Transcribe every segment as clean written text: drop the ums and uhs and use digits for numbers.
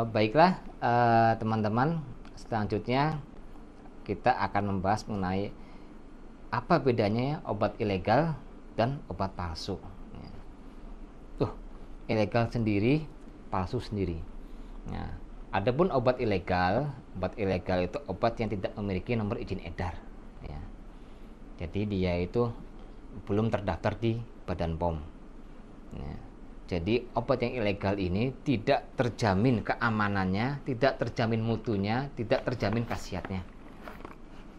Baiklah, teman-teman, selanjutnya kita akan membahas mengenai apa bedanya ya obat ilegal dan obat palsu. Tuh, ilegal sendiri, palsu sendiri. Nah, adapun obat ilegal itu obat yang tidak memiliki nomor izin edar. Ya. Jadi dia itu belum terdaftar di Badan POM. Ya. Jadi obat yang ilegal ini tidak terjamin keamanannya, tidak terjamin mutunya, tidak terjamin khasiatnya.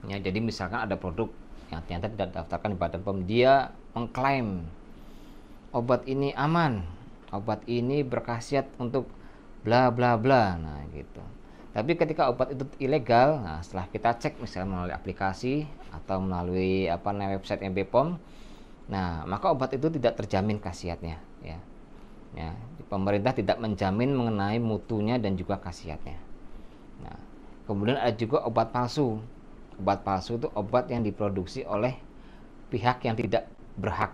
Ya, jadi misalkan ada produk yang ternyata tidak daftarkan di Badan POM, dia mengklaim obat ini aman, obat ini berkhasiat untuk bla bla bla, nah gitu. Tapi ketika obat itu ilegal, nah setelah kita cek misalnya melalui aplikasi atau melalui website BPOM, nah maka obat itu tidak terjamin khasiatnya, ya. Ya, pemerintah tidak menjamin mengenai mutunya dan juga khasiatnya. Nah, kemudian ada juga obat palsu. Obat palsu itu obat yang diproduksi oleh pihak yang tidak berhak.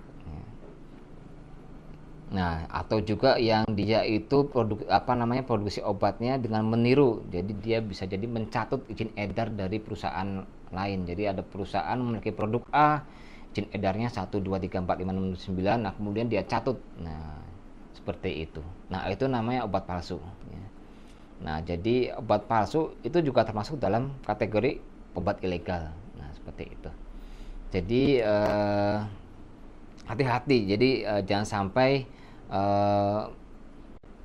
Nah, atau juga yang dia itu produksi obatnya dengan meniru. Jadi dia bisa jadi mencatut izin edar dari perusahaan lain. Jadi ada perusahaan memiliki produk A, izin edarnya 1 2 3 4 5 6 9, nah kemudian dia catut. Nah, seperti itu. Nah, itu namanya obat palsu, ya. Nah, jadi obat palsu itu juga termasuk dalam kategori obat ilegal. Nah, seperti itu. Jadi hati-hati. Jadi jangan sampai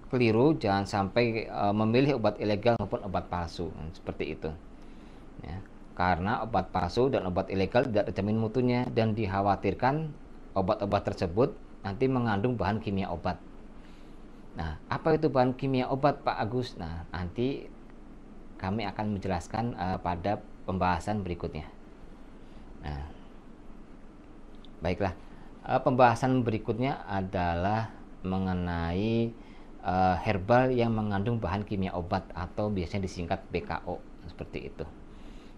keliru, jangan sampai memilih obat ilegal maupun obat palsu. Seperti itu, ya. Karena obat palsu dan obat ilegal tidak terjamin mutunya dan dikhawatirkan obat-obat tersebut nanti mengandung bahan kimia obat. Nah, apa itu bahan kimia obat, Pak Agus? Nah, nanti kami akan menjelaskan pada pembahasan berikutnya. Nah, baiklah. Pembahasan berikutnya adalah mengenai herbal yang mengandung bahan kimia obat atau biasanya disingkat BKO, seperti itu.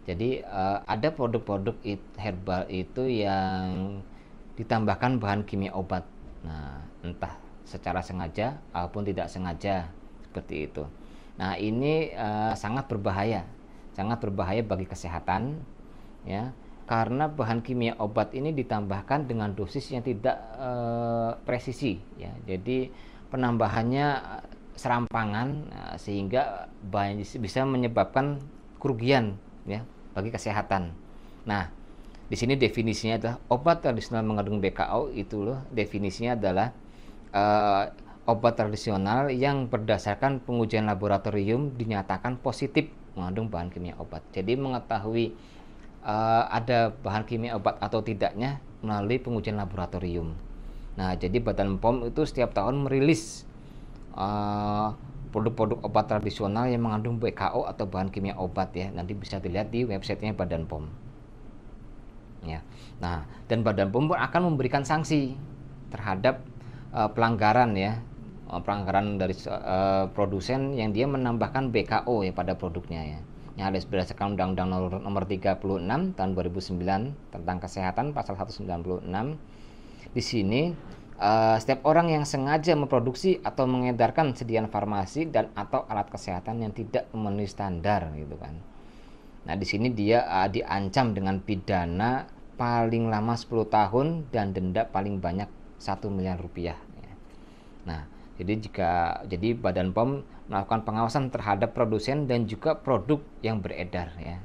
Jadi ada produk-produk herbal itu yang ditambahkan bahan kimia obat. Nah, entah secara sengaja ataupun tidak sengaja, seperti itu. Nah, ini sangat berbahaya bagi kesehatan, ya, karena bahan kimia obat ini ditambahkan dengan dosis yang tidak presisi, ya. Jadi penambahannya serampangan, sehingga bisa menyebabkan kerugian, ya, bagi kesehatan. Nah, di sini definisinya adalah obat tradisional mengandung BKO, itu loh definisinya adalah obat tradisional yang berdasarkan pengujian laboratorium dinyatakan positif mengandung bahan kimia obat. Jadi mengetahui ada bahan kimia obat atau tidaknya melalui pengujian laboratorium. Nah, jadi Badan POM itu setiap tahun merilis produk-produk obat tradisional yang mengandung BKO atau bahan kimia obat, ya. Nanti bisa dilihat di websitenya Badan POM, ya. Nah, dan Badan POM akan memberikan sanksi terhadap pelanggaran, ya, pelanggaran dari produsen yang dia menambahkan BKO, ya, pada produknya, ya. Yang ada berdasarkan Undang-Undang Nomor 36 tahun 2009 tentang Kesehatan pasal 196. Di sini setiap orang yang sengaja memproduksi atau mengedarkan sediaan farmasi dan atau alat kesehatan yang tidak memenuhi standar, gitu kan. Nah, di sini dia diancam dengan pidana paling lama 10 tahun dan denda paling banyak 1 miliar rupiah. Nah, jadi Badan POM melakukan pengawasan terhadap produsen dan juga produk yang beredar, ya.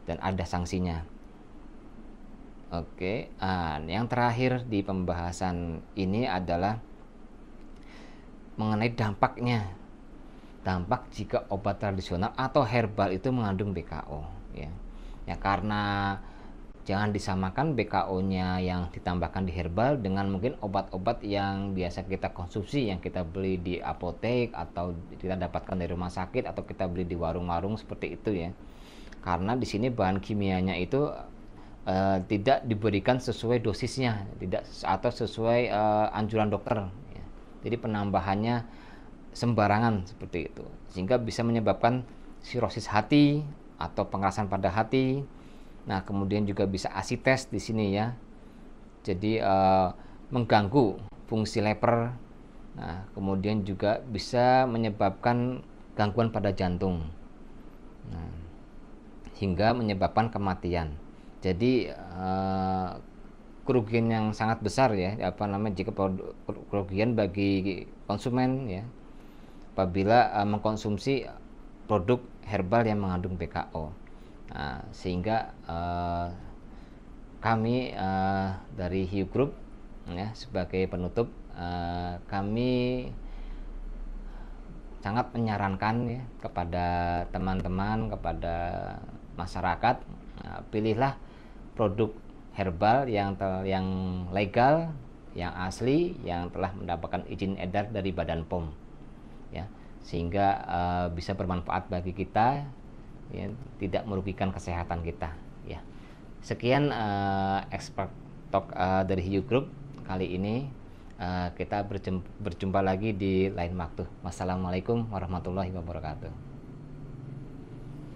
Dan ada sanksinya. Oke, yang terakhir di pembahasan ini adalah mengenai dampaknya. Dampak jika obat tradisional atau herbal itu mengandung BKO, ya. Ya, karena jangan disamakan BKO-nya yang ditambahkan di herbal dengan mungkin obat-obat yang biasa kita konsumsi, yang kita beli di apotek atau kita dapatkan dari rumah sakit atau kita beli di warung-warung, seperti itu, ya. Karena di sini bahan kimianya itu tidak diberikan sesuai dosisnya, tidak atau sesuai anjuran dokter, ya. Jadi penambahannya sembarangan, seperti itu, sehingga bisa menyebabkan sirosis hati atau pengerasan pada hati. Nah, kemudian juga bisa asites di sini, ya. Jadi mengganggu fungsi lever, Nah, kemudian juga bisa menyebabkan gangguan pada jantung, nah, hingga menyebabkan kematian. Jadi kerugian yang sangat besar ya, jika kerugian bagi konsumen ya, apabila mengkonsumsi produk herbal yang mengandung PKO. Nah, sehingga kami dari Hiu Group ya, sebagai penutup, kami sangat menyarankan ya kepada teman-teman, kepada masyarakat, pilihlah produk herbal yang legal, yang asli, yang telah mendapatkan izin edar dari Badan POM ya, sehingga bisa bermanfaat bagi kita ya, tidak merugikan kesehatan kita ya. Sekian expert talk dari Hiu Group kali ini. Kita berjumpa lagi di lain waktu. Wassalamualaikum warahmatullahi wabarakatuh.